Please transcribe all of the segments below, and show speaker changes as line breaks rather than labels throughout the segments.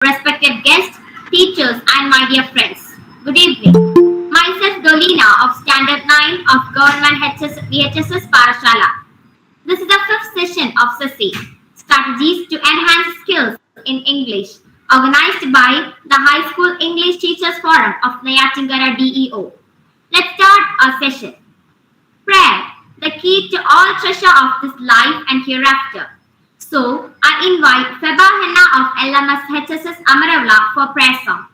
respected guests, teachers, and my dear friends. Good evening. Myself Dolina of Standard 9 of Government VHSS Parashala. This is the fifth session of SESE, Strategies to Enhance Skills in English, organized by the High School English Teachers Forum of Neyatingara DEO. Let's start our session. Prayer, the key to all treasure of this life and hereafter. So, I invite Feba Henna of LMS HSS Amaravla for prayer song.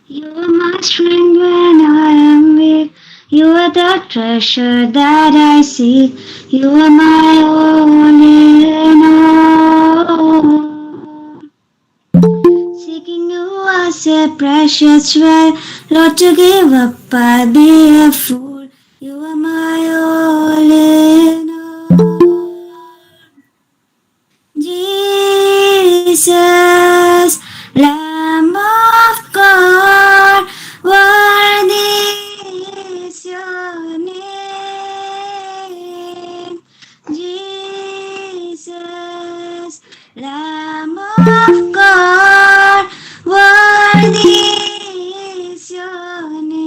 You are my strength when I am weak. You are the treasure that I seek. You are my all in all. Seeking you as a precious well, Lord, to give up I'd be a fool. You are my all in all. Jesus, Lamb of God, worthy is your name. Jesus, Lamb of God, worthy is your name.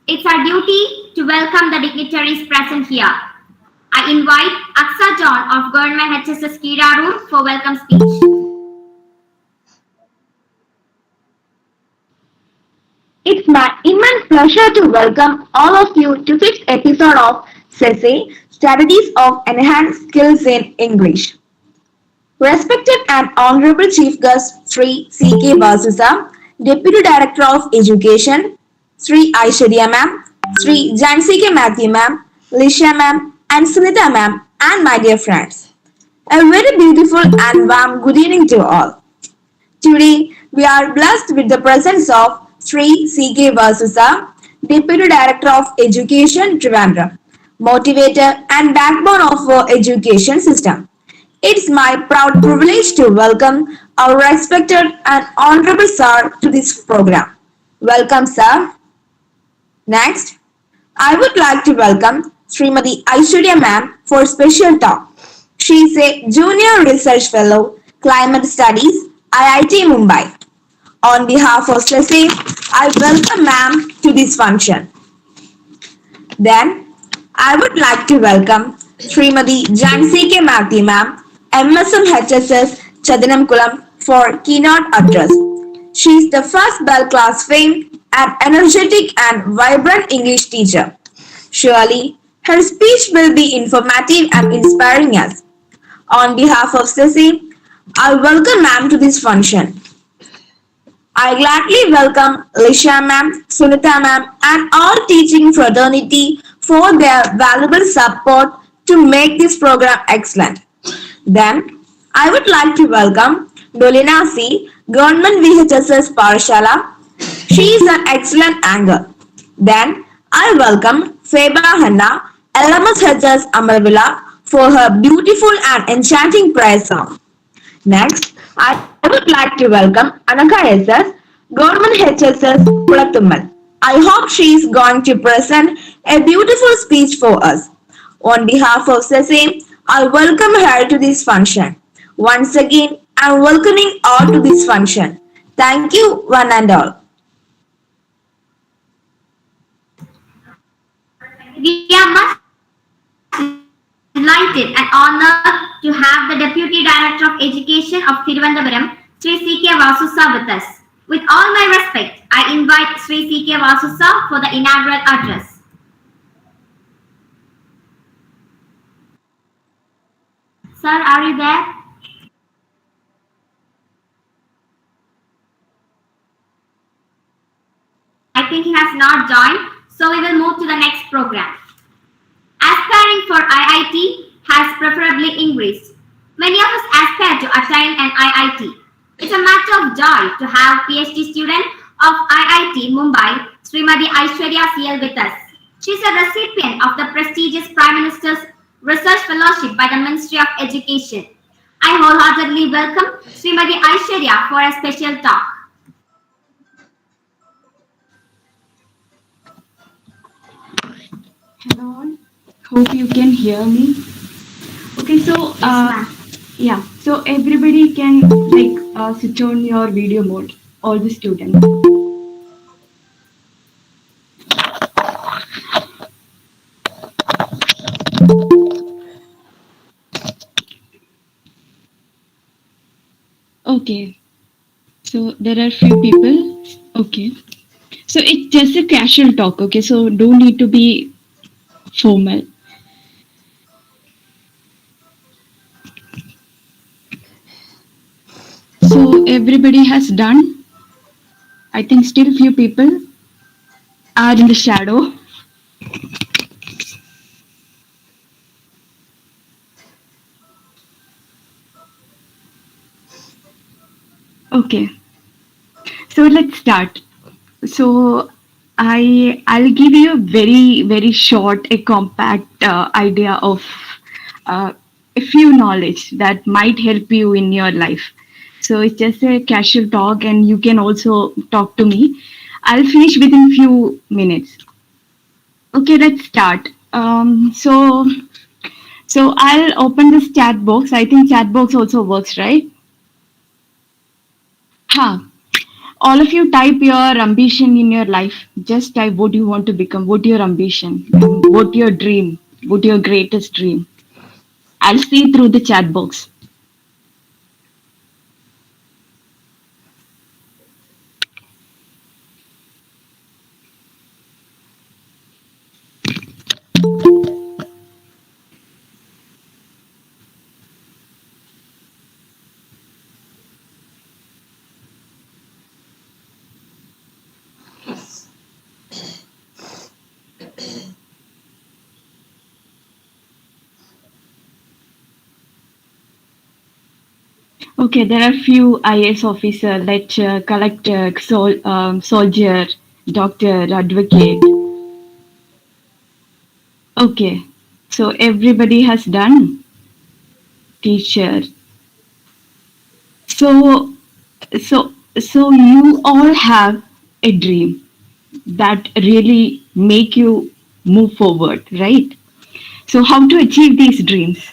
It's our duty to welcome the dignitaries present here. I invite Aksa John of Government HSS Kira Room for welcome speech.
It's my immense pleasure to welcome all of you to fifth episode of SESE, Strategies of Enhanced Skills in English. Respected and Honorable Chief Guest Sri C.K. Vasusa, Deputy Director of Education, Sri Aiswarya Ma'am, Sri Jancy Mathew Ma'am, Lisha Ma'am, and Sunita Ma'am, and my dear friends. A very beautiful and warm good evening to all. Today, we are blessed with the presence of Sri C.K. Vasusa, Deputy Director of Education, Trivandrum, motivator and backbone of our education system. It's my proud privilege to welcome our respected and honorable sir to this program. Welcome, sir. Next, I would like to welcome Srimati Aiswarya ma'am for special talk. She is a Junior Research Fellow, Climate Studies, IIT Mumbai. On behalf of SESE, I welcome ma'am to this function. Then, I would like to welcome Srimati Jancy Mathew ma'am, MSM HSS Chadanamkulam for keynote address. She is the first Bell Class famed and energetic and vibrant English teacher. Surely, her speech will be informative and inspiring us. On behalf of SESE, I welcome ma'am to this function. I gladly welcome Lisha ma'am, Sunita ma'am, and all teaching fraternity for their valuable support to make this program excellent. Then, I would like to welcome Dolina C, Government VHSS Parashala. She is an excellent anchor. Then, I welcome Feba Hanna, LMS HSS Amaravilla, for her beautiful and enchanting prayer song. Next, I would like to welcome Anaka SS, Government HSS Pulattummal. I hope she is going to present a beautiful speech for us. On behalf of SESE, I welcome her to this function. Once again, I am welcoming all to this function. Thank you, one and all.
We are much delighted and honored to have the Deputy Director of Education of Thiruvananthapuram, Sri C.K. Vasusa with us. With all my respect, I invite Sri C.K. Vasusa for the inaugural address. Sir, are you there? I think he has not joined, so we will move to the next program. Aspiring for IIT has preferably increased. Many of us aspire to attain an IIT. It's a matter of joy to have PhD student of IIT Mumbai, Srimati Aiswarya CL with us. She is a recipient of the prestigious Prime Minister's Research Fellowship by the Ministry of Education. I wholeheartedly welcome Srimati Aiswarya for a special talk.
Hello all. Hope you can hear me. Okay, so
Yes, ma'am.
yeah, so everybody can switch on your video mode. All the students. Okay, so there are few people. Okay, so it's just a casual talk. Okay, so don't need to be formal. So everybody has done. I think still few people are in the shadow. Okay, so let's start. So I'll give you a very short, a compact idea of uh, a few knowledge that might help you in your life. So it's just a casual talk, and you can also talk to me. I'll finish within few minutes. Okay, let's start. So I'll open this chat box. I think chat box also works, right? Huh. All of you type your ambition in your life. Just type what you want to become, what your ambition, and what your dream, what your greatest dream. I'll see through the chat box. Okay, there are few IAS officer, lecturer, collector, soldier, doctor, advocate. Okay, so everybody has done teacher. So so you all have a dream that really make you move forward, right? So how to achieve these dreams?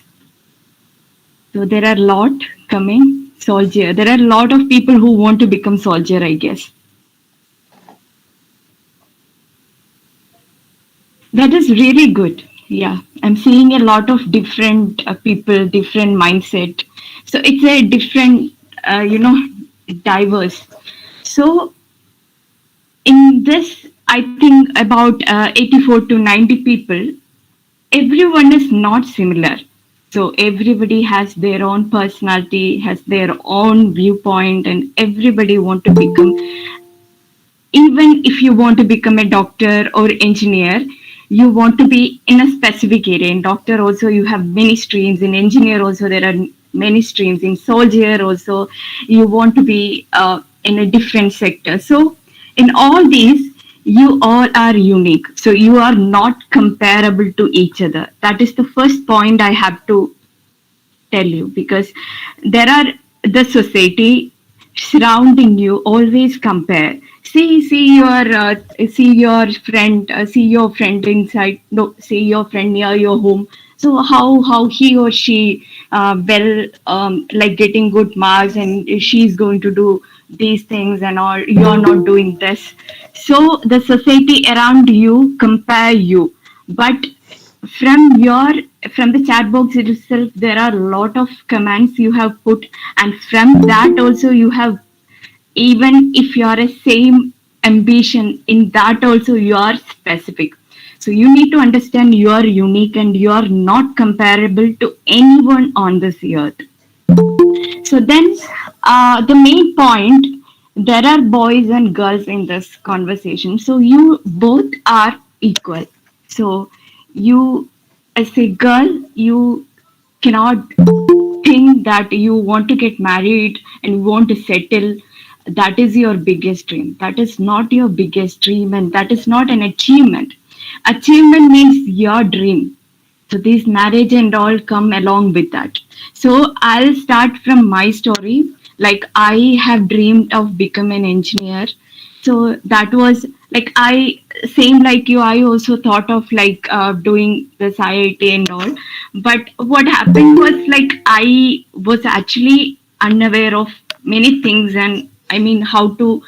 So there are a lot coming soldier. There are a lot of people who want to become soldier, I guess. That is really good. Yeah, I'm seeing a lot of different people, different mindset. So it's a different, diverse. So in this, I think about 84 to 90 people, everyone is not similar. So everybody has their own personality, has their own viewpoint, and everybody want to become, even if you want to become a doctor or engineer, you want to be in a specific area. In doctor also you have many streams, in engineer also there are many streams, in soldier also you want to be in a different sector. So in all these you all are unique, so you are not comparable to each other. That is the first point I have to tell you, because there are the society surrounding you always compare. See your friend inside, no, see your friend near your home. So how he or she like getting good marks, and she's going to do these things and all, you're not doing this. So the society around you compare you. But from your from the chat box itself there are a lot of commands you have put, and from that also you have, even if you are a same ambition, in that also you are specific. So you need to understand you are unique and you are not comparable to anyone on this earth. So then, the main point, there are boys and girls in this conversation. So you both are equal. So you, as a girl, you cannot think that you want to get married and you want to settle. That is your biggest dream. That is not your biggest dream, and that is not an achievement. Achievement means your dream. So this marriage and all come along with that. So I'll start from my story. Like I have dreamed of becoming an engineer. So that was Like I, same like you, I also thought of like doing this IIT and all. But what happened was like I was actually unaware of many things, and I mean how to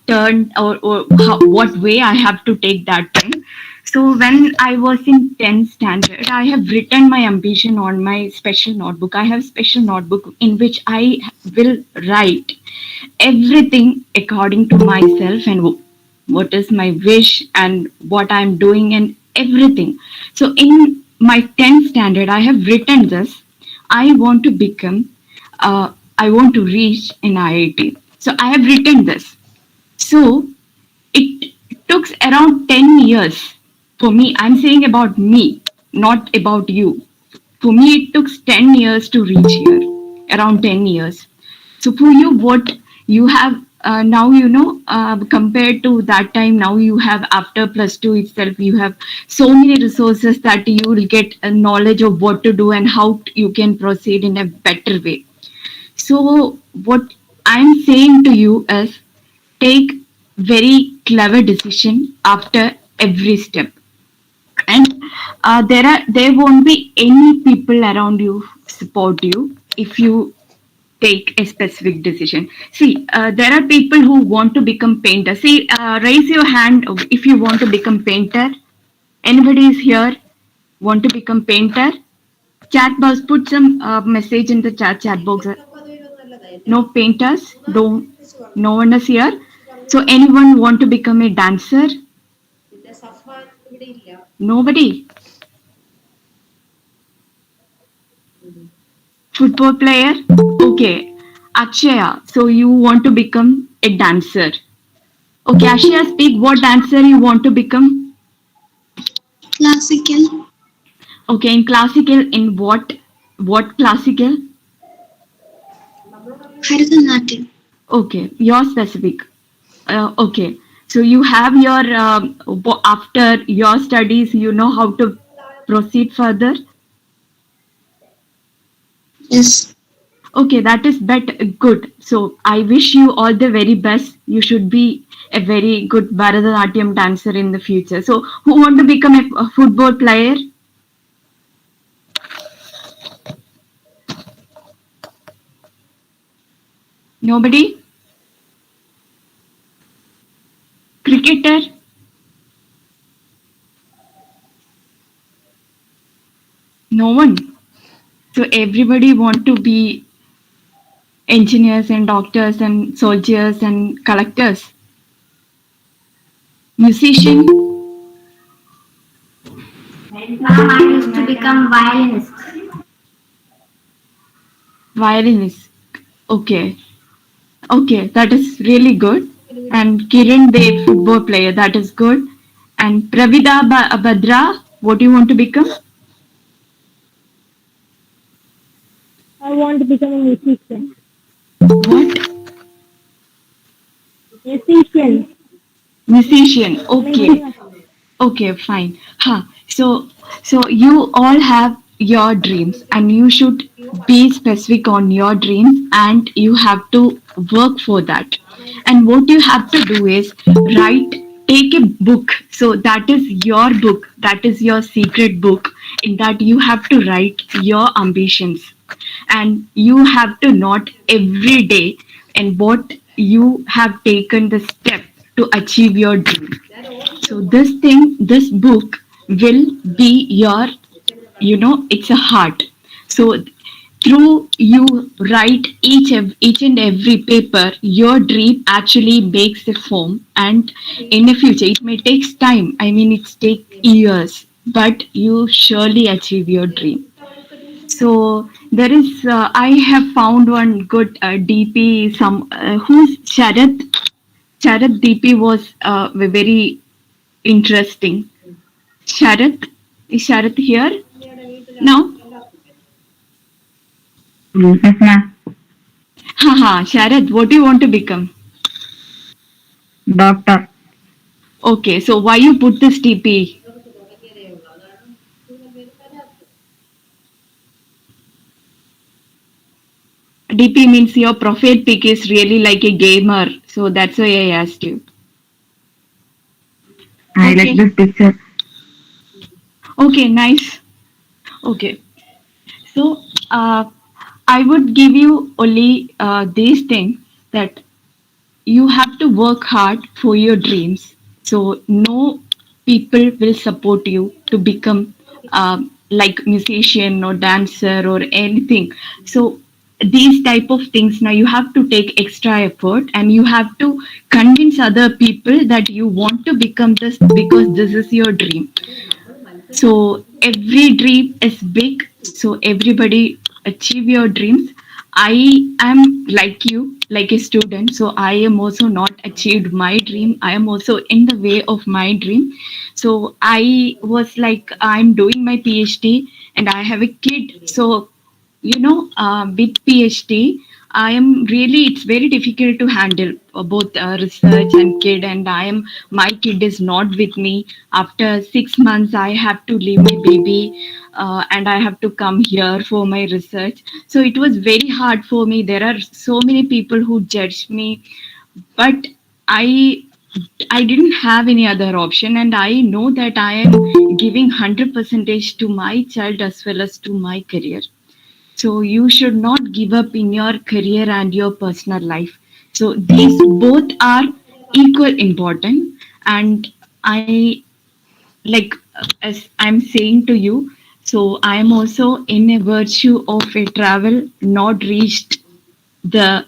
turn, or how, what way I have to take that time. So when I was in 10th standard, I have written my ambition on my special notebook. I have special notebook in which I will write everything according to myself, and what is my wish and what I'm doing and everything. So in my 10th standard, I have written this. I want to become, I want to reach in IIT. So I have written this. So it took around 10 years for me. I'm saying about me, not about you. For me, it took 10 years to reach here, around 10 years. So for you, what you have now, compared to that time, now you have after plus two itself, you have so many resources that you will get a knowledge of what to do and how you can proceed in a better way. So what I'm saying to you is take very clever decision after every step, and there won't be any people around you support you if you take a specific decision. See, there are people who want to become painter. See, raise your hand if you want to become painter. Anybody is here want to become painter? Chat box, put some message in the chat box. No painters, don't, no one is here. So anyone want to become a dancer? Nobody. Football player? Okay. Akshaya, so you want to become a dancer. Okay, Akshaya, speak what dancer you want to become.
Classical.
Okay, in classical, in what classical?
Bharatanatyam.
Okay, your specific. Okay, so you have your after your studies, you know how to proceed further.
Yes.
Okay, that is good. So I wish you all the very best. You should be a very good Bharatanatyam dancer in the future. So who want to become a football player? Nobody? Cricketer? No one. So everybody want to be engineers and doctors and soldiers and collectors. Musician?
Ma'am, I used to become violinist.
Violinist. Okay. Okay, that is really good. And Kiran Dev, football player, that is good. And Pravida Badra, what do you want to become?
I want to become a musician.
What?
Musician.
Musician. Okay.
Making a
Okay, fine. Huh. So you all have your dreams, and you should be specific on your dreams, and you have to work for that. And what you have to do is write, take a book. So that is your book, that is your secret book. In that you have to write your ambitions, and you have to note every day and what you have taken the step to achieve your dream. So this book will be your, it's a heart. So through you write each and every paper, your dream actually makes a form, and in the future it may take time. I mean, it take years, but you surely achieve your dream. So there is, I have found one good DP. Some who's Sharat. Sharat DP was very interesting. Sharath, is Sharath here now?
Yes, ma'am.
Haha, Sharath, what do you want to become?
Doctor.
Okay, so why you put this DP? DP means your profile pic is really like a gamer, so that's why I asked you. I like this picture. Okay, nice. Okay, so I would give you only these things that you have to work hard for your dreams. So no people will support you to become like musician or dancer or anything. So these type of things, now you have to take extra effort and you have to convince other people that you want to become this because this is your dream. So every dream is big. So everybody achieve your dreams. I am like you, like a student. So I am also not achieved my dream. I am also in the way of my dream. So I was like, I'm doing my PhD and I have a kid. So with PhD, I am really, it's very difficult to handle both research and kid. And my kid is not with me. After 6 months, I have to leave my baby and I have to come here for my research. So it was very hard for me. There are so many people who judge me, but I I didn't have any other option, and I know that I am giving 100 percentage to my child as well as to my career. So you should not give up in your career and your personal life. So these both are equal important. And I like as I'm saying to you, so I am also in a virtue of a travel not reached the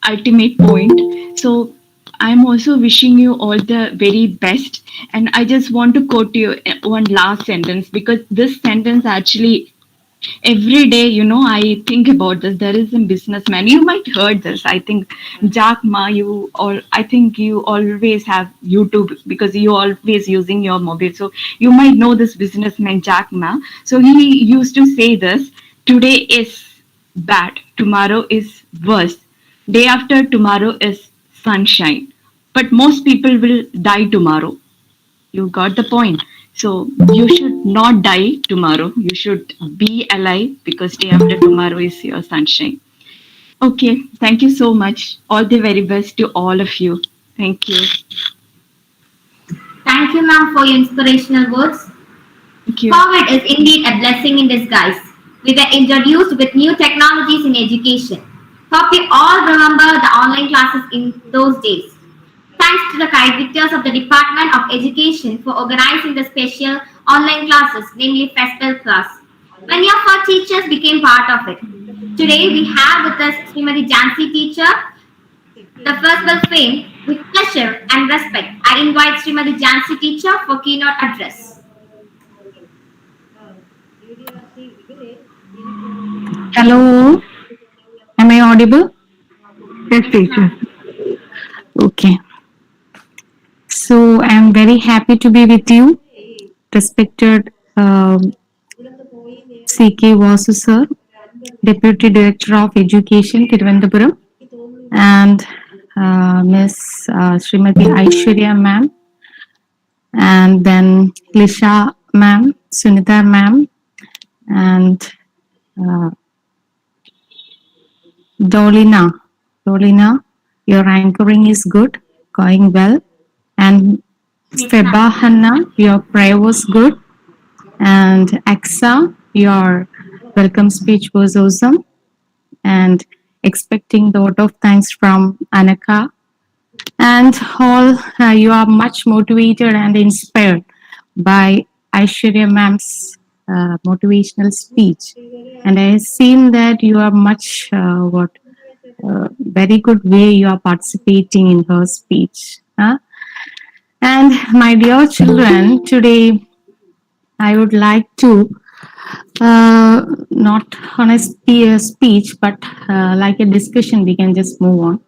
ultimate point. So I'm also wishing you all the very best. And I just want to quote you one last sentence because this sentence actually every day, I think about this. There is a businessman, you might heard this, I think, Jack Ma. I think you always have YouTube because you always using your mobile, so you might know this businessman Jack Ma. So he used to say this: today is bad, tomorrow is worse, day after tomorrow is sunshine, but most people will die tomorrow. You got the point. So you should not die tomorrow. You should be alive because day after tomorrow is your sunshine. Okay, thank you so much. All the very best to all of you. Thank you.
Thank you, ma'am, for your inspirational words.
Thank you.
COVID is indeed a blessing in disguise. We were introduced with new technologies in education. Hope we all remember the online classes in those days. Thanks to the kind victors of the Department of Education for organizing the special online classes, namely Festival class. Many of our teachers became part of it. Today we have with us Srimati Jancy teacher, the Festival fame. With pleasure and respect, I invite Srimati Jancy teacher for keynote address.
Hello, am I audible?
Yes, teacher.
Okay, so I'm very happy to be with you, respected CK Vasu sir, Deputy Director of Education, Thiruvananthapuram, and Miss Srimati Aiswarya ma'am, and then Lisha ma'am, Sunita ma'am, and uh, Dolina. Dolina, your anchoring is good, going well. And
Yes,
Feba
ma'am.
Hanna, your prayer was good. And Aksa, your welcome speech was awesome. And expecting the vote of thanks from Anaka. And all, you are much motivated and inspired by Aishwarya ma'am's motivational speech. And I have seen that you are much, very good way you are participating in her speech. Huh? And my dear children, today I would like to not on a speech, but like a discussion, we can just move on.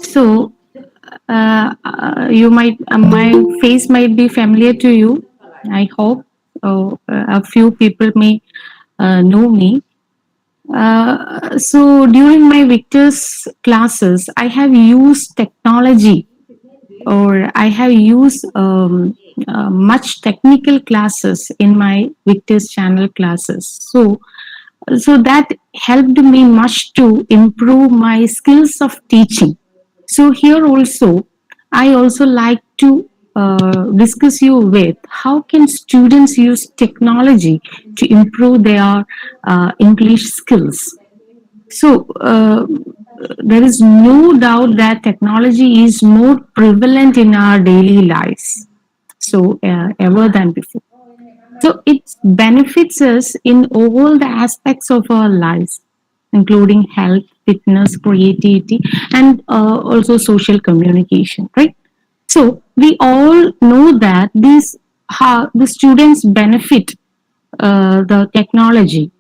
So, you might, my face might be familiar to you. I hope a few people may know me. So during my Victor's classes, I have used technology or I have used much technical classes in my Victor's channel classes. So that helped me much to improve my skills of teaching. So here also, I also like to discuss you with how can students use technology to improve their English skills. So there is no doubt that technology is more prevalent in our daily lives, so ever than before. So it benefits us in all the aspects of our lives, including health, fitness, creativity, and also social communication, right? So we all know that these how the students benefit the technology.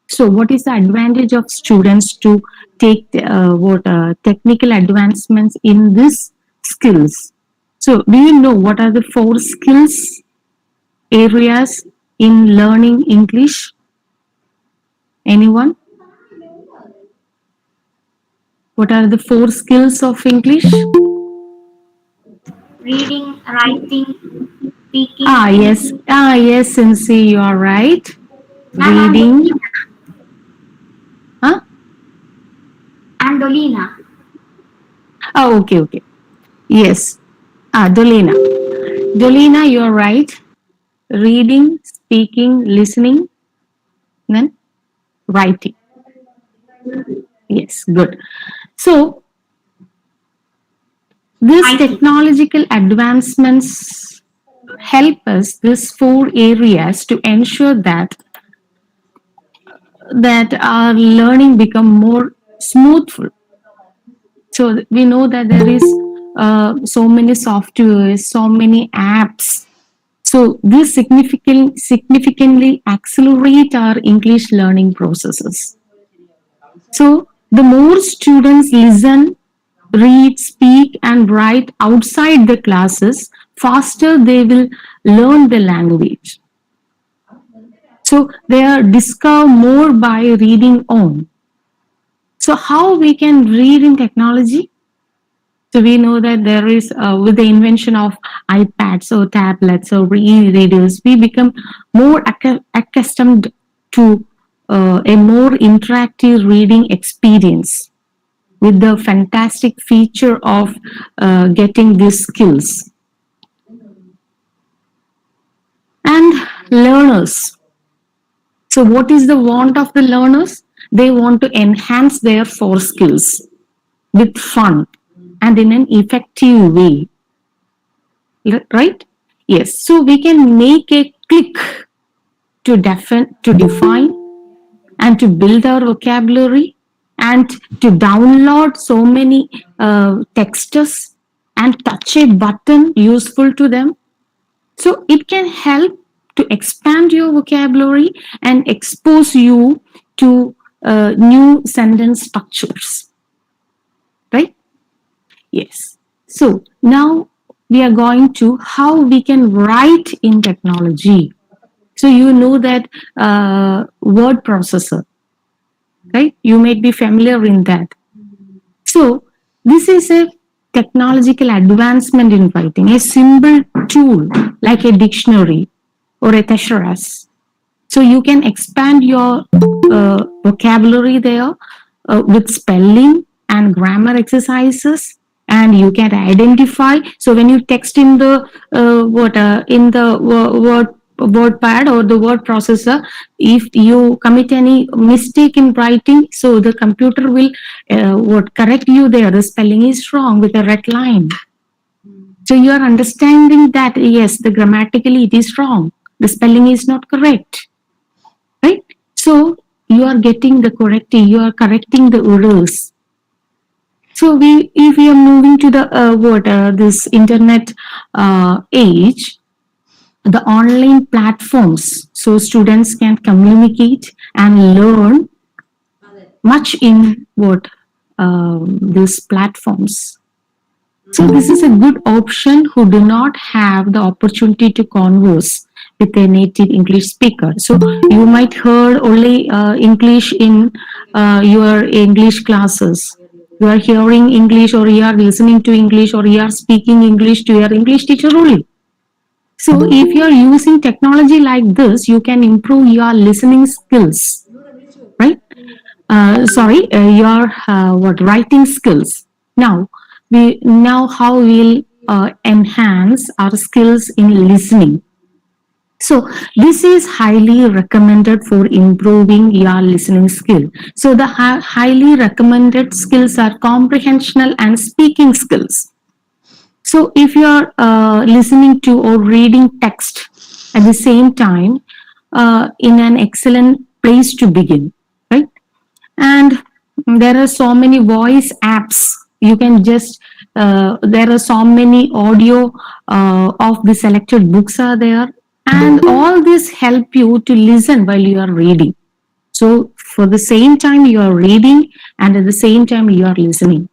So what is the advantage of students to take what technical advancements in these skills? So do you know what are the four skills areas in learning English? Anyone? What are the four skills of English?
Reading, writing, speaking.
Yes, Sincy, you are right.
Ma'am, I'm
Reading,
Dolina.
huh?
I'm Dolina.
Oh, okay. Yes. Dolina. Dolina, you are right. Reading, speaking, listening, then writing. Yes, good. So, these
IT.
technological advancements help us, these four areas, to ensure that our learning become more smoothful. So we know that there is so many softwares, so many apps. So this significantly accelerate our English learning processes. So the more students listen, read, speak, and write outside the classes, faster they will learn the language. So they are discover more by reading on. So how we can read in technology? So we know that there is, with the invention of iPads or tablets or e-readers, we become more accustomed to a more interactive reading experience with the fantastic feature of getting these skills. And learners. So what is the want of the learners? They want to enhance their four skills with fun and in an effective way. Right? Yes. So we can make a click to define and to build our vocabulary and to download so many texts and touch a button useful to them. So it can help to expand your vocabulary and expose you to new sentence structures. Right? Yes. So now we are going to how we can write in technology. So you know that word processor, right? You may be familiar in that. So this is a technological advancement in writing, a simple tool like a dictionary or a thesaurus. So you can expand your vocabulary there with spelling and grammar exercises, and you can identify. So when you text in the word pad or the word processor, if you commit any mistake in writing, so the computer will correct you there. The spelling is wrong with a red line. So you are understanding that yes, the grammatically it is wrong. The spelling is not correct. Right? So you are getting the correcting, you are correcting the errors. So if we are moving to the this internet age, the online platforms, so students can communicate and learn much in these platforms. So this is a good option who do not have the opportunity to converse with a native English speaker. So you might heard only English in your English classes. You are hearing English or you are listening to English or you are speaking English to your English teacher only. So if you are using technology like this, you can improve your listening skills, right? Your writing skills. Now how we'll enhance our skills in listening. So this is highly recommended for improving your listening skill. So the highly recommended skills are comprehensional and speaking skills. So if you are listening to or reading text at the same time, in an excellent place to begin, right? And there are so many voice apps. You can just there are so many audio of the selected books are there, and all this help you to listen while you are reading. So for the same time you are reading and at the same time you are listening,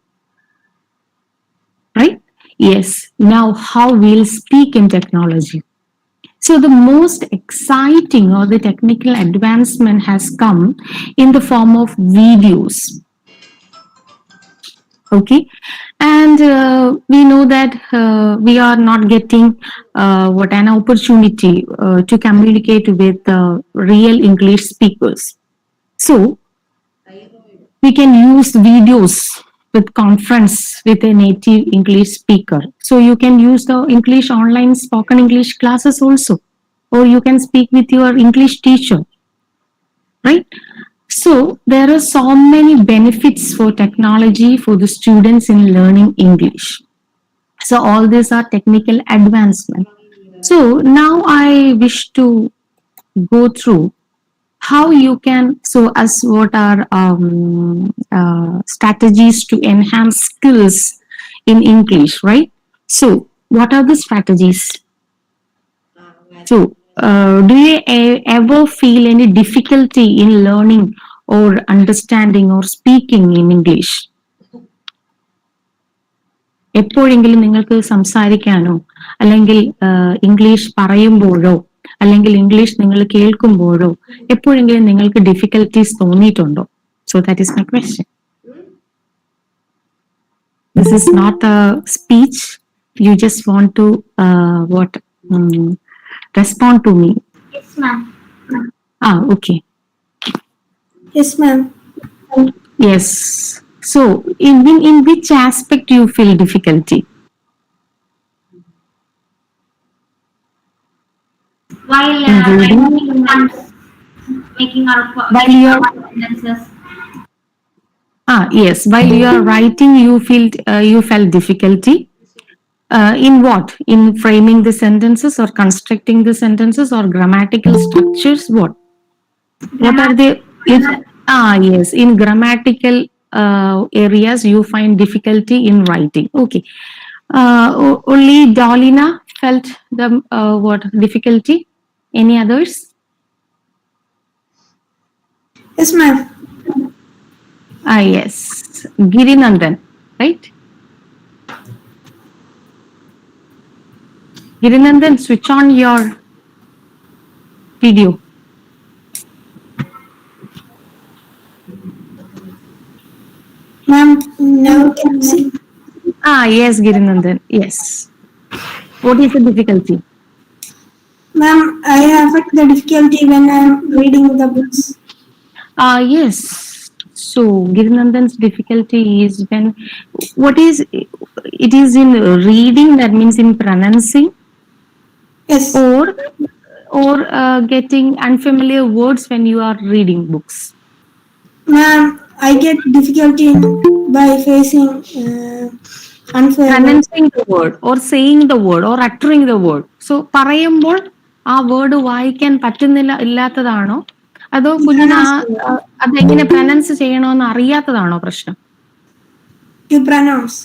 right? Yes. Now how we'll speak in technology. So the most exciting or the technical advancement has come in the form of videos. Okay, and we know that we are not getting what an opportunity to communicate with real English speakers. So we can use videos with conference with a native English speaker. So you can use the English online spoken English classes also, or you can speak with your English teacher, right? So there are so many benefits for technology for the students in learning English. So all these are technical advancement. So now I wish to go through how you can, so as what are strategies to enhance skills in English, right? So what are the strategies? So do you ever feel any difficulty in learning or understanding or speaking in English? എപ്പോഴെങ്കിലും നിങ്ങൾക്ക് സംസാരിക്കാനോ അല്ലെങ്കിൽ English പറയുമ്പോഴോ അല്ലെങ്കിൽ English നിങ്ങൾ കേൾക്കുമ്പോഴോ എപ്പോഴെങ്കിലും നിങ്ങൾക്ക് difficulties തോന്നിയിട്ടുണ്ടോ? So that is my question. This is not a speech. You just want to respond to me.
Yes, ma'am.
Okay.
Yes, ma'am.
Yes. So, in which aspect you feel difficulty?
While
Reading?
making our
While you are
sentences.
yes, while you are writing, you felt difficulty. In what? In framing the sentences or constructing the sentences or grammatical structures? What are they? Yes, in grammatical areas you find difficulty in writing. Okay. Only Dolina felt the what difficulty? Any others?
Yes, ma'am.
Yes, Girinandan, right? Girinandan, switch on your video.
Ma'am, now can you see?
Yes, Girinandan. Yes. What is the difficulty?
Ma'am, I have the difficulty when I am reading the books.
Yes. So Girinandan's difficulty is when it is in reading, that means in pronouncing,
Yes.
or getting unfamiliar words when you are reading books.
Ma'am, I get difficulty by facing unfair.
Pronouncing the word or saying the word or uttering the word. So പറയുമ്പോൾ ആ word വായിക്കാൻ ഇല്ലാത്തതാണോ അതോ കുഞ്ഞിന് അതെങ്ങനെ pronounce ചെയ്യണമെന്ന് അറിയാത്തതാണോ പ്രശ്നം?
To pronounce.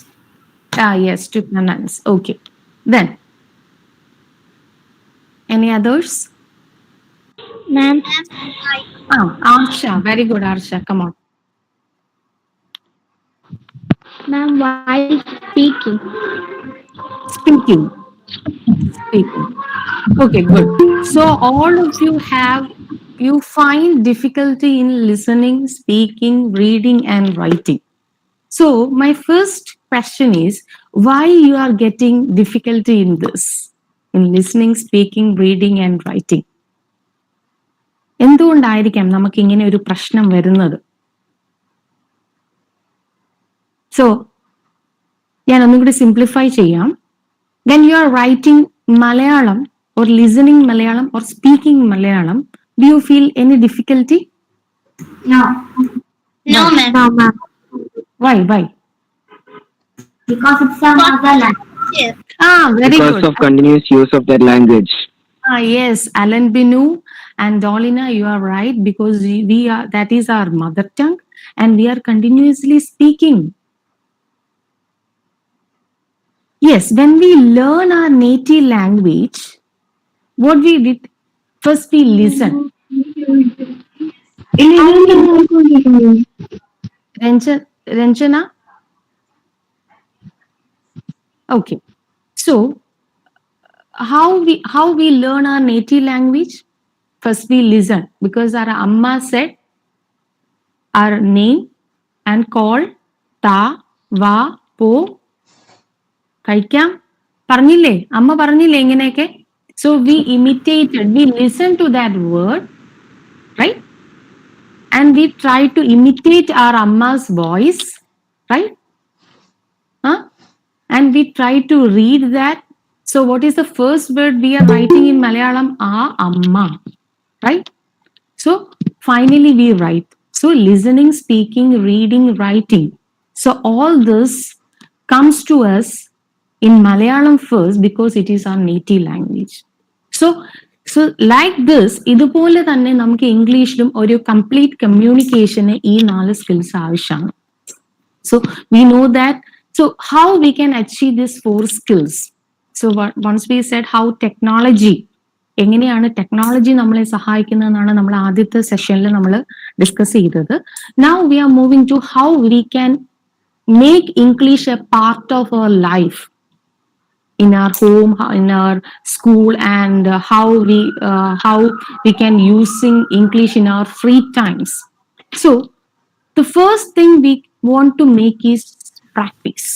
Yes, to pronounce. Okay. Then any others?
Ma'am,
Arsha, very good, Arsha, come on.
ma'am, while speaking.
Speaking. Okay, good. So all of you find difficulty in listening, speaking, reading and writing. So my first question is, why you are getting difficulty in this, in listening, speaking, reading and writing? എന്തുകൊണ്ടായിരിക്കാം നമുക്ക് ഇങ്ങനെ ഒരു പ്രശ്നം വരുന്നത്? So ഞാൻ ഒന്നും കൂടി simplify ചെയ്യാം. when you are writing Malayalam or listening Malayalam or speaking Malayalam, do you feel any difficulty?
No. No, ma'am.
No, ma'am.
Why?
Because it's some other language.
Very
Because
good.
of continuous use of that language.
Yes, Alan Binu and Dolina, you are right, because we are, that is our mother tongue, and we are continuously speaking. Yes, when we learn our native language, what we did, first we listen. Ranjana? Okay. So, how we learn our native language? First we listen, because our Amma said our name and call ta, va, po, കഴിക്കാം പറഞ്ഞില്ലേ അമ്മ പറഞ്ഞില്ലേ ഇങ്ങനെയൊക്കെ so we imitated, we listened to that word, right, and we try to imitate our amma's voice, right, and we try to read that. So what is the first word we are writing in Malayalam? Amma, right? So finally we write. So listening, speaking, reading, writing, so all this comes to us in Malayalam first, because it is our native language. So like this, ഇതുപോലെ തന്നെ നമുക്ക് ഇംഗ്ലീഷിലും ഒരു complete കമ്മ്യൂണിക്കേഷന് ഈ 4 skills ആവശ്യമാണ്. So we know that. So how we can achieve these 4 skills? So once we said how technology, എങ്ങനെയാണ് technology നമ്മളെ സഹായിക്കുന്നതെന്നാണ് നമ്മൾ ആദ്യത്തെ സെഷനിൽ നമ്മൾ ഡിസ്കസ് ചെയ്തത്. Now we are moving to how we can make English a part of our life, in our home, in our school, and how we can using English in our free times. So the first thing we want to make is practice.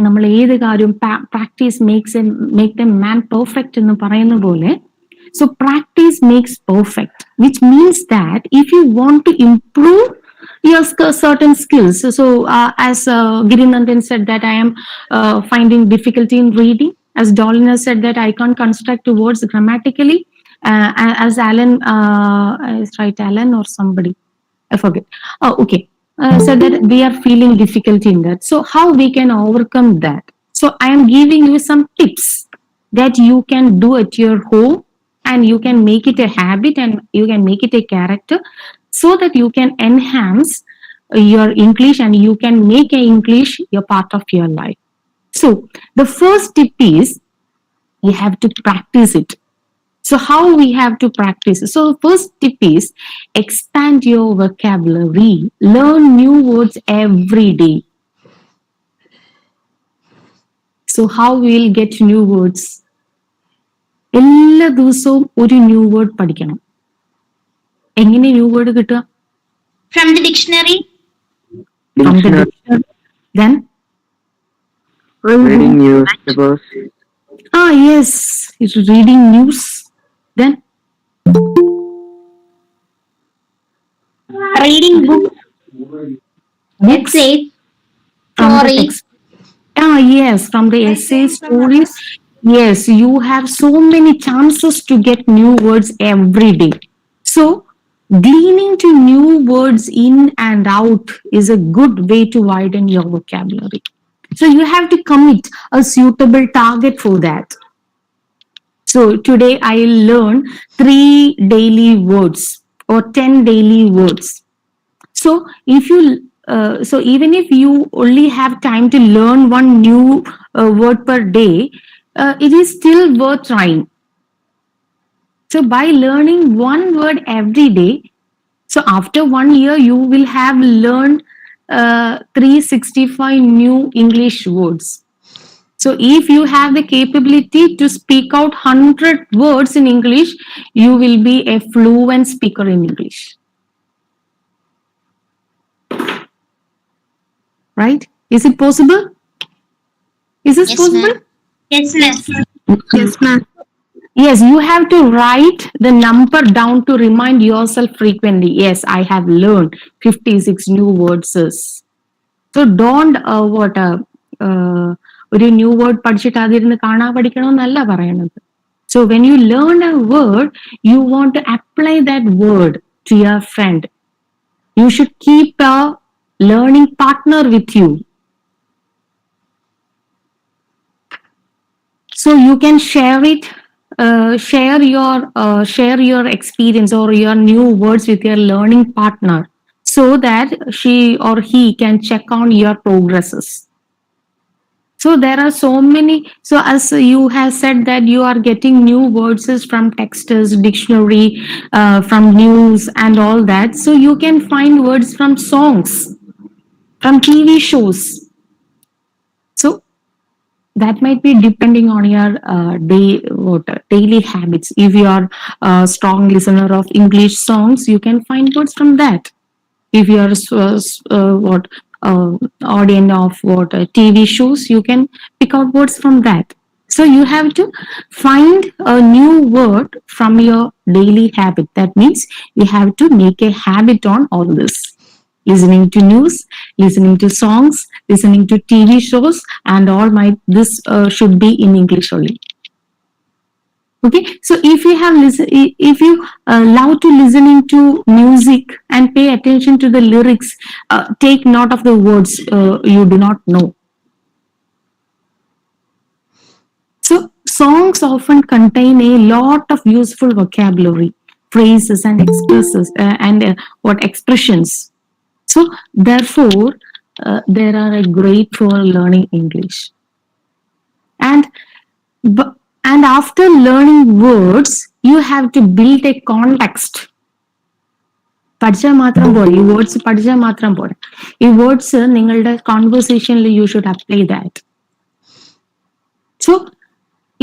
നമ്മൾ ഏത് കാര്യവും practice make the man perfect എന്ന് പറയുന്ന പോലെ, so practice makes perfect, which means that if you want to improve your certain skills, so as Girinandan said that I am finding difficulty in reading, as Dolina said that I can't construct words grammatically, as Alan is right, Alan or somebody, I forget. Okay. Said that we are feeling difficulty in that. So how we can overcome that? So I am giving you some tips that you can do at your home, and you can make it a habit, and you can make it a character, so that you can enhance your English, and you can make a English a part of your life. So the first tip is you have to practice it. So how we have to practice? So first tip is expand your vocabulary. Learn new words every day. So how we will get new words? എല്ലാ ദിവസവും ഒരു new word പഠിക്കണം. എങ്ങനെ new word കിട്ടുക?
From the dictionary.
From the dictionary. Then
Reading newspapers.
Yes, it's reading news. Then
Reading books. Essays.
from the
Stories.
text. Yes, from the essays, stories. Yes, you have so many chances to get new words every day. So gleaning to new words in and out is a good way to widen your vocabulary. So you have to commit a suitable target for that. So today I learn 3 daily words or 10 daily words. So if you so even if you only have time to learn one new word per day, it is still worth trying. So by learning one word every day, so after 1 year you will have learned 365 new English words. So if you have the capability to speak out 100 words in English, you will be a fluent speaker in English. Right? Is it possible? Is this
Yes,
possible?
ma'am. Yes, ma'am.
Yes, ma'am.
Yes, you have to write the number down to remind yourself frequently. Yes, I have learned 56 new words. So don't ഒരു new word പഠിച്ചിട്ട് അതിരുന്ന് കാണാ പഠിക്കണമെന്നല്ല പറയണത്. So when you learn a word, you want to apply that word to your friend. You should keep a learning partner with you. So you can share it, share your experience or your new words with your learning partner, so that she or he can check on your progresses. So there are so many. So as you have said that you are getting new words from texts, dictionary, from news and all that. So you can find words from songs, from TV shows. So that might be depending on your daily habits. If you are a strong listener of English songs, you can find words from that. If you are audience of TV shows, you can pick out words from that. So you have to find a new word from your daily habit. That means you have to make a habit on all this: listening to news, listening to songs, listening to TV shows, and all this should be in English only. Okay, so if you love to listening to music and pay attention to the lyrics, take note of the words you do not know. So songs often contain a lot of useful vocabulary, phrases and expressions. So therefore they are a great for learning English. And after learning words, you have to build a context. പഠിച്ചാൽ മാത്രം പോരാ, ഈ words പഠിച്ചാൽ മാത്രം പോരാ. ഈ words നിങ്ങളുടെ കോൺവെർസേഷനിൽ you should apply that. So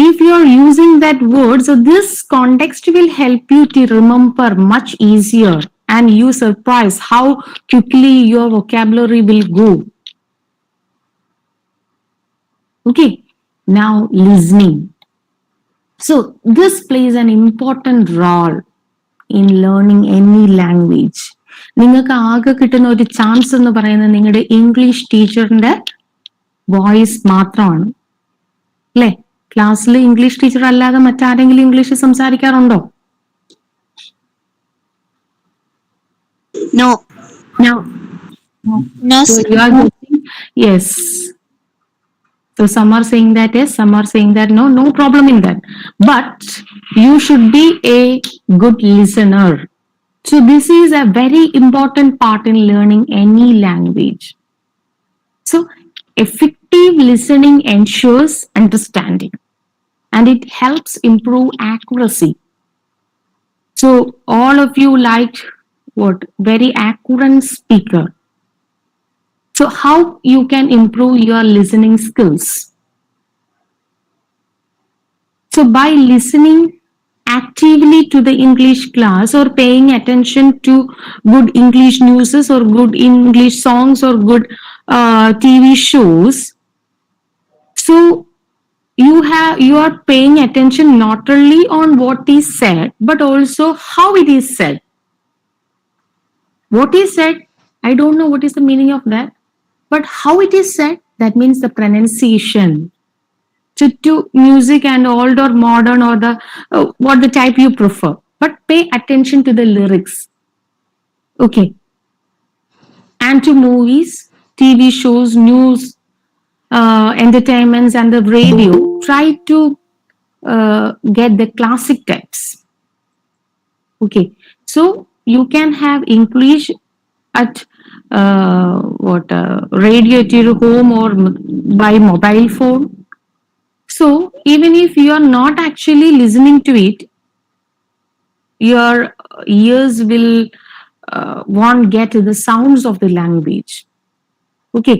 if you are using that word, so this context will help you to remember much easier, and you surprise how quickly your vocabulary will go. Okay, now listening. So this plays an important role in learning any language. നിങ്ങൾക്ക് ആകെ കിട്ടുന്ന ഒരു chance എന്ന് പറയുന്നത് നിങ്ങളുടെ English ടീച്ചറിന്റെ voice മാത്രമാണ്, അല്ലെ? ക്ലാസ്സിൽ ഇംഗ്ലീഷ് ടീച്ചർ അല്ലാതെ മറ്റാരെങ്കിലും English സംസാരിക്കാറുണ്ടോ?
No.
No. So you are getting, yes. So some are saying that yes, some are saying that no, no problem in that. But you should be a good listener. So this is a very important part in learning any language. So effective listening ensures understanding, and it helps improve accuracy. So all of you like very accurate speaker. So how you can improve your listening skills? So by listening actively to the English class, or paying attention to good English news or good English songs or good TV shows, so you are paying attention not only on what is said, but also how it is said. What is said, I don't know what is the meaning of that, but how it is said, that means the pronunciation. To music and old or modern or the what the type you prefer, but pay attention to the lyrics. Okay, and to movies, TV shows, news, entertainments and the radio, try to get the classic types. Okay, so you can have English at radio at your home or by mobile phone. So even if you are not actually listening to it, your ears will won't get the sounds of the language. Okay,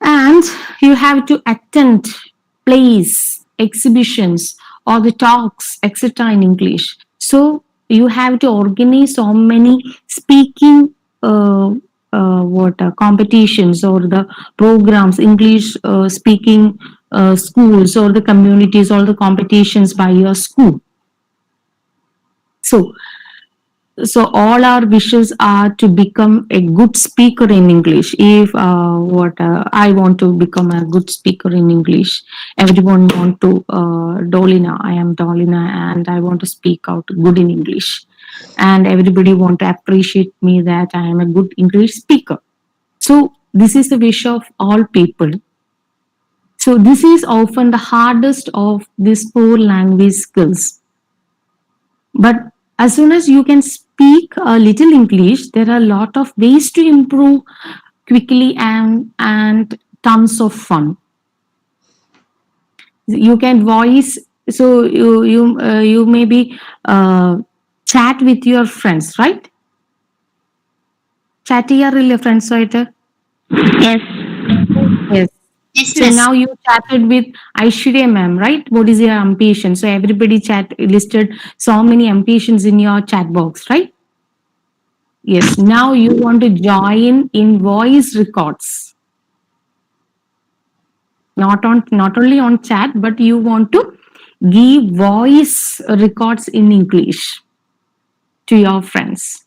and you have to attend plays, exhibitions, or the talks, etc. in English. So you have to organize so many speaking competitions or the programs, English speaking schools or the communities or the competitions by your school. So So all our wishes are to become a good speaker in English. If what I want to become a good speaker in English, everyone want to Dolina. I am Dolina, and I want to speak out good in English, and everybody want to appreciate me that I am a good English speaker. So this is the wish of all people. So this is often the hardest of these four language skills. But as soon as you can speak a little English, there are a lot of ways to improve quickly and tons of fun. You can voice, so you maybe chat with your friends, right? Chat your friends, right?
Yes.
Yes. So now you chatted with Aiswarya ma'am, right? What is your ambition? So everybody chat listed so many ambitions in your chat box, right? Yes. Now you want to join in voice records, not only on chat, but you want to give voice records in English to your friends.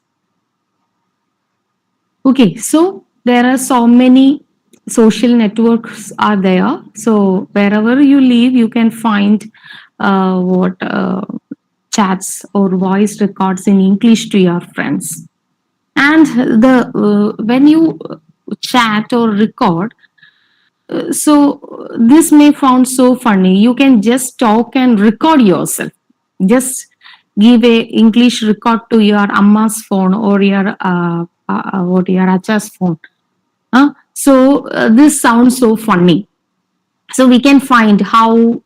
Okay, so there are so many social networks are there. So wherever you live, you can find what chats or voice records in English to your friends. And the when you chat or record, so this may sound so funny. You can just talk and record yourself. Just give a English record to your amma's phone or your what your acha's phone. So this sounds so funny. So we can find how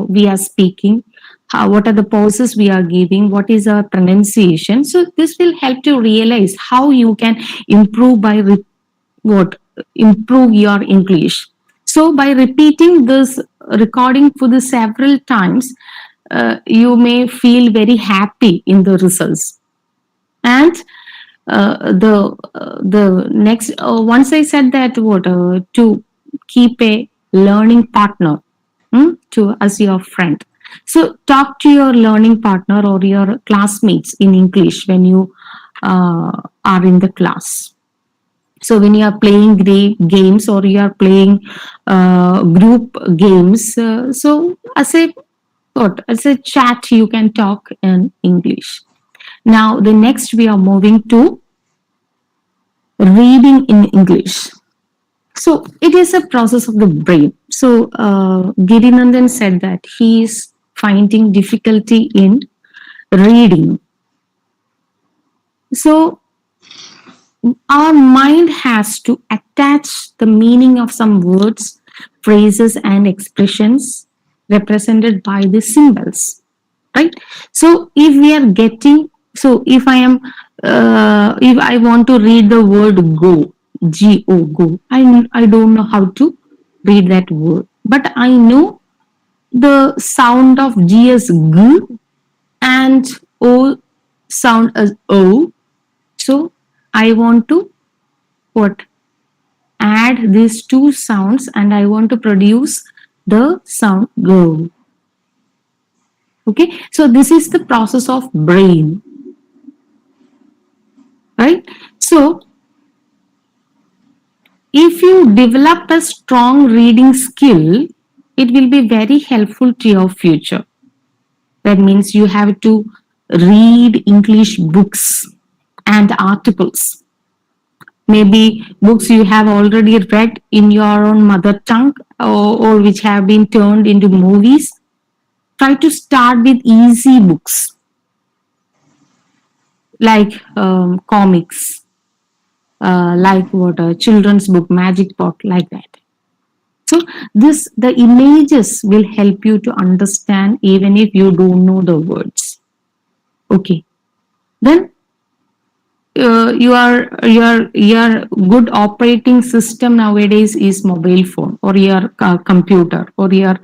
we are speaking, what are the pauses we are giving, what is our pronunciation. So this will help to realize how you can improve by improve your English. So by repeating this recording for the several times, you may feel very happy in the results. And the next once I said that what to keep a learning partner to as your friend. So talk to your learning partner or your classmates in English when you are in the class. So when you are playing games or you are playing group games, so as a chat you can talk in English. Now the next we are moving to reading in English. So it is a process of the brain. So Girinandan said that he is finding difficulty in reading. So our mind has to attach the meaning of some words, phrases, and expressions represented by the symbols, right? So if we are getting, so if I am, if I want to read the word go, G-O, go, I don't know how to read that word, but I know the sound of G as G and O sound as O. So I want to what? Add these two sounds and I want to produce the sound go. Okay, so this is the process of brain, right? So if you develop a strong reading skill, it will be very helpful to your future. That means you have to read English books and articles. Maybe books you have already read in your own mother tongue or which have been turned into movies. Try to start with easy books like comics, like what a children's book, magic pot, like that. So the images will help you to understand even if you don't know the words. Okay, then your good operating system nowadays is mobile phone or your computer or your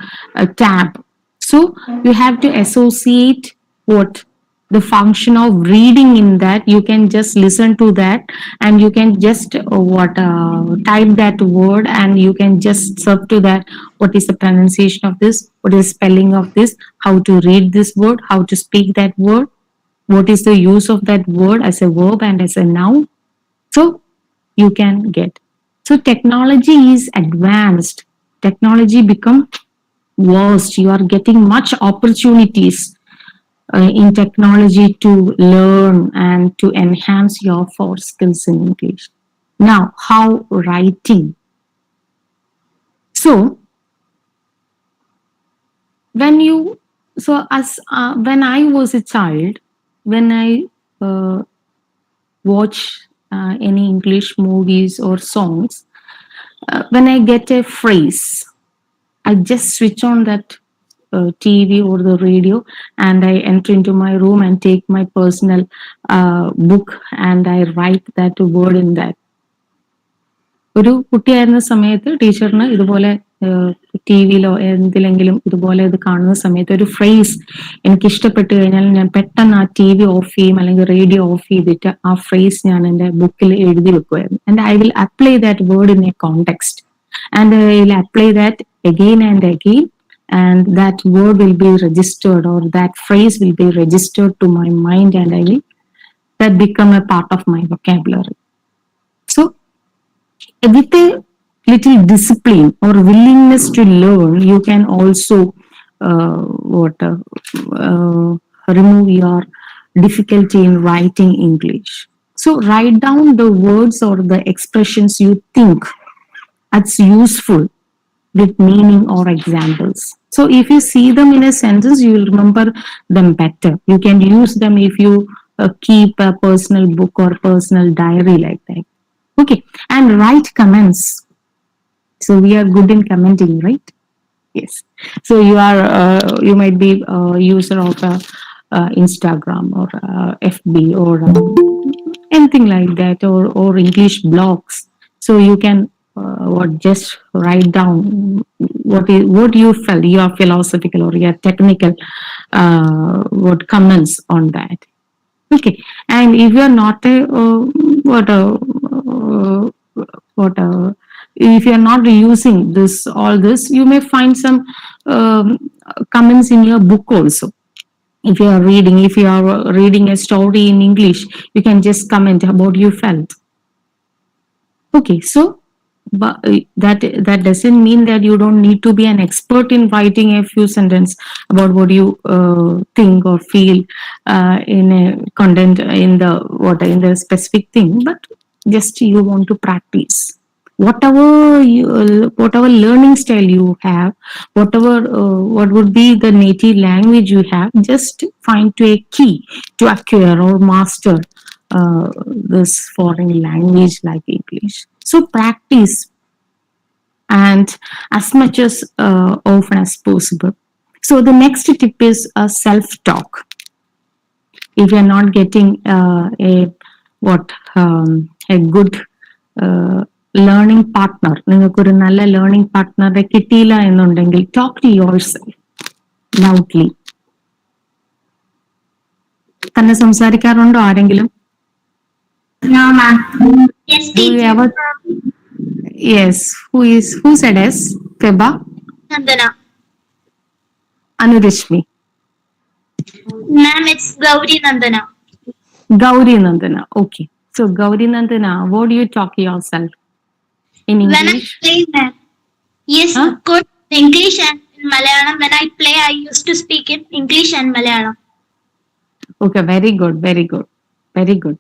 tab. So you have to associate what the function of reading in that. You can just listen to that and you can just type that word and you can just search to that what is the pronunciation of this, what is the spelling of this, how to read this word, how to speak that word. what is the use of that word as a verb and as a noun. So you can get. So technology is advanced. Technology become vast. You are getting much opportunities in technology to learn and to enhance your four skills in English. Now, how writing? So when you as when I was a child, when I watch any English movies or songs, when I get a phrase, I just switch on that TV or the radio, and I enter into my room and take my personal book and I write that word in that. ഒരു കുട്ടിയായിരുന്ന സമയത്ത് ടീച്ചറിന് ഇതുപോലെ T വിയിലോ എന്തിലെങ്കിലും ഇതുപോലെ ഇത് കാണുന്ന സമയത്ത് ഒരു phrase എനിക്ക് ഇഷ്ടപ്പെട്ട് കഴിഞ്ഞാൽ ഞാൻ പെട്ടെന്ന് ആ ടി വി ഓഫ് ചെയ്യും അല്ലെങ്കിൽ റേഡിയോ ഓഫ് ചെയ്തിട്ട് ആ ഫ്രേസ് ഞാൻ എൻ്റെ ബുക്കിൽ എഴുതി വെക്കുമായിരുന്നു. And I will apply that word in a context and I will apply that again and again, and that word will be registered or that phrase will be registered to my mind, and I will that become a part of my vocabulary. So with a little discipline or willingness to learn, you can also remove your difficulty in writing English. So write down the words or the expressions you think that's useful with meaning or examples. So if you see them in a sentence, you will remember them better. You can use them if you keep a personal book or personal diary like that. Okay, and write comments. So we are good in commenting, right? Yes. So you might be a user of Instagram or FB or anything like that, or English blogs. So you can just write down what you felt, your philosophical or your technical what comments on that. Okay, and if you are not if you are not using all this, you may find some comments in your book also. If you are reading a story in English, you can just comment about you felt. Okay, so but that doesn't mean that you don't need to be an expert in writing a few sentences about what you think or feel in a content in the specific thing, but just you want to practice whatever learning style you have, what would be the native language you have, just find to a key to acquire or master this foreign language like English. So practice, and as much as often as possible. So the next tip is self-talk. If you are not getting a good learning partner, ningalku nalla learning partner kittila ennundengil, talk to yourself loudly. Tanne സംസാരിക്കാറുണ്ടോ ആരെങ്കിലും?
No, ma'am. Yes,
Do you
teacher.
ever? Yes. Who said yes? Feba?
Nandana.
Anurishmi.
Ma'am, it's Gauri Nandana.
Gauri Nandana. Okay. So Gauri Nandana, what do you talk yourself in
When I
English?
play, ma'am. Yes,
Huh?
good. English and in Malayalam. When I play, I used to speak in English and Malayalam.
Okay. Very good. Very good. Very good.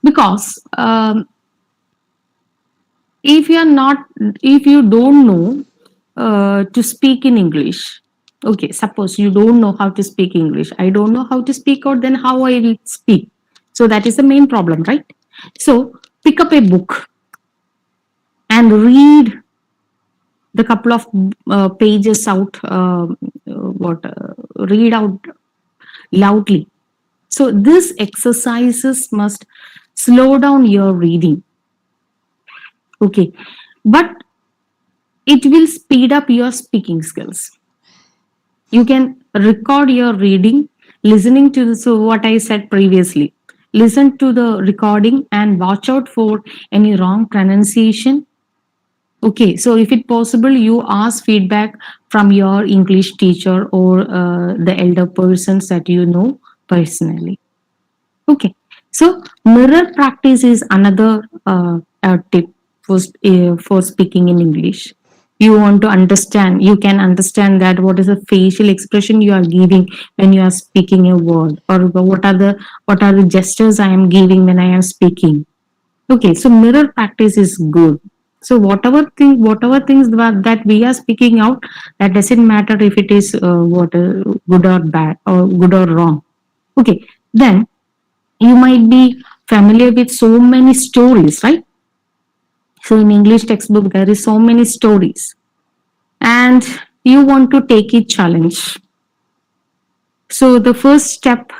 Because if you don't know to speak in English, okay, suppose you don't know how to speak English, I don't know how to speak out, then how I will speak? So that is the main problem, right? So pick up a book and read the couple of pages out, read out loudly. So these exercises must slow down your reading. Okay, but it will speed up your speaking skills. You can record your reading, listening to what I said previously. Listen to the recording and watch out for any wrong pronunciation. Okay, so if it's possible, you ask feedback from your English teacher or the elder persons that you know personally. Okay. So mirror practice is another tip for speaking in English. You want to understand, you can understand that what is the facial expression you are giving when you are speaking a word, or what are the gestures I am giving when I am speaking. Okay, so mirror practice is good. So whatever things that we are speaking out, that doesn't matter if it is good or bad or good or wrong. Okay, then you might be familiar with so many stories, right? So in English textbook there is so many stories, and you want to take it challenge. So the first step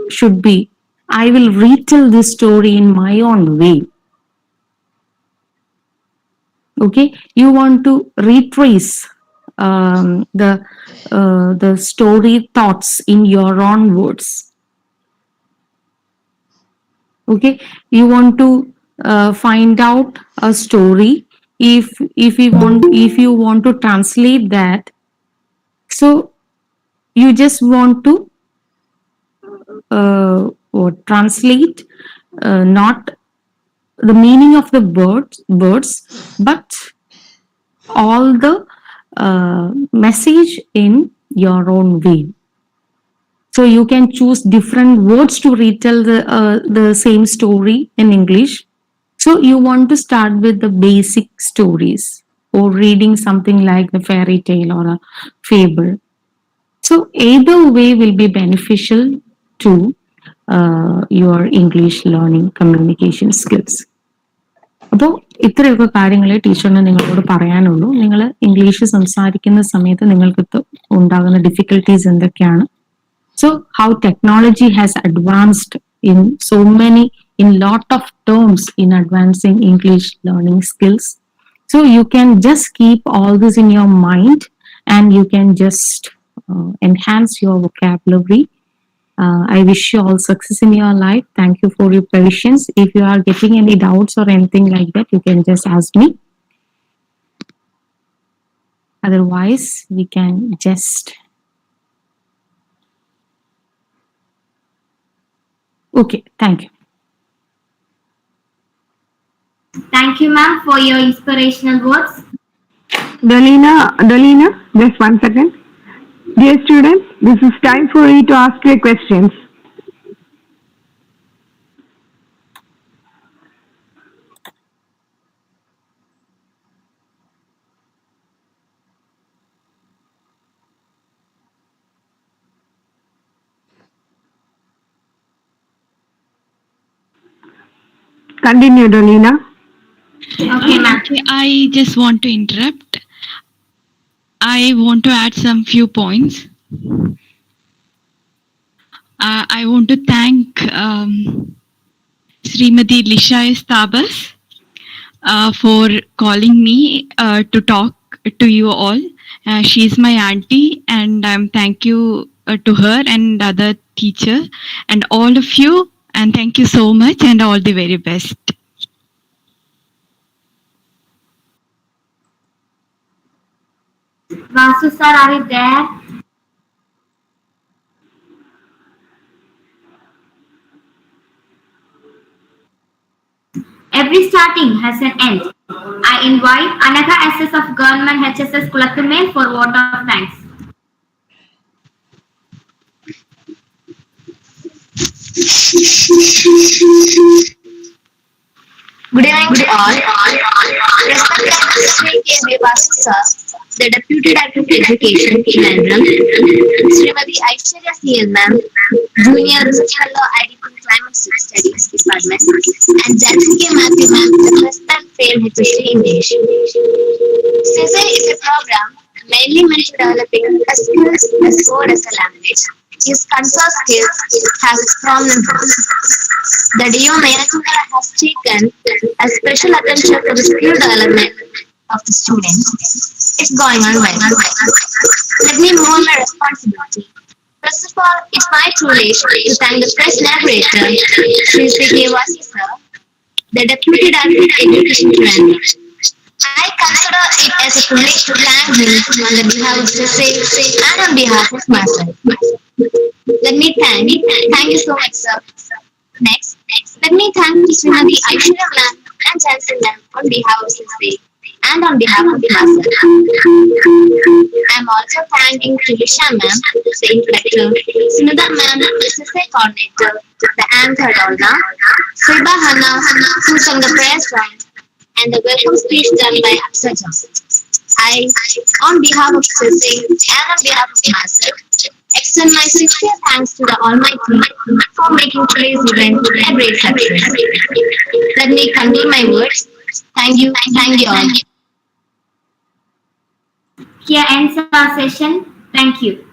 should be, I will retell this story in my own way. Okay, you want to retrace the story thoughts in your own words. Okay, you want to find out a story. If you want to translate that, so you just want to or translate not the meaning of the words, but all the message in your own way. So you can choose different words to retell the same story in English. So you want to start with the basic stories, or reading something like a fairy tale or a fable. So either way will be beneficial to your English learning communication skills. അപ്പോൾ ഇത്രയൊക്കെ കാര്യങ്ങൾ ടീച്ചറിന് നിങ്ങളോട് പറയാനുള്ളൂ. നിങ്ങൾ English സംസാരിക്കുന്ന സമയത്ത് നിങ്ങൾക്ക് ഉണ്ടാകുന്ന ഡിഫിക്കൽട്ടീസ് എന്തൊക്കെയാണ്? So how technology has advanced in so many, in lot of terms in advancing English learning skills. So you can just keep all this in your mind, and you can just enhance your vocabulary. I wish you all success in your life. Thank you for your patience. If you are getting any doubts or anything like that, you can just ask me. Otherwise, we can just... Okay, thank you.
Thank you, ma'am, for your inspirational words.
Dolina, just 1 second. Dear students, this is time for you to ask your questions. Continue, Dolina.
Okay, ma'am.
Okay, I just want to interrupt. I want to add some few points. I want to thank Srimati Lisha Tabas for calling me to talk to you all. She's my auntie, and thank you to her and other teacher and all of you, and thank you so much, and all the very best.
Vasu sir, are you there? Every starting has an end. I invite Anaka SS of Government HSS Kulathume for vote of thanks.
Good evening to all. Respected Sri K. Devasi sir, the Deputy Director of Education, Trivandrum, Srimati Aiswarya CL ma'am, Junior Research Fellow IDP Climate Studies Department, and Jancy K. Mathew ma'am, the President Famed History English. SESE is a program mainly meant to developing a skills as code as a language. Its concern skills has its prominent role. The DO management has taken a special attention to the skill development of the students. It's going on well. Let me move on my responsibility. First of all, it's my privilege to thank the press narrator, Sri Devasi sir, the Deputy Director of Education Training. I consider it as a privilege to thank him on the behalf of SESE and on behalf of myself. Let me thank you so much, sir. Let me thank Srimati Aiswarya ma'am and Jancy ma'am on behalf of SESE and on behalf of myself. I am also thanking Trilisha ma'am, the instructor, Sunita ma'am, the SESE coordinator, the anchor Dolna, Siba Hana, who sang the prayer song, and the welcome speech done by Aksaja. I, on behalf of SESE and on behalf of myself, extend my sincere thanks to the Almighty for making today's event a great success. Let me conclude my words. Thank you all.
Here ends our session. Thank you.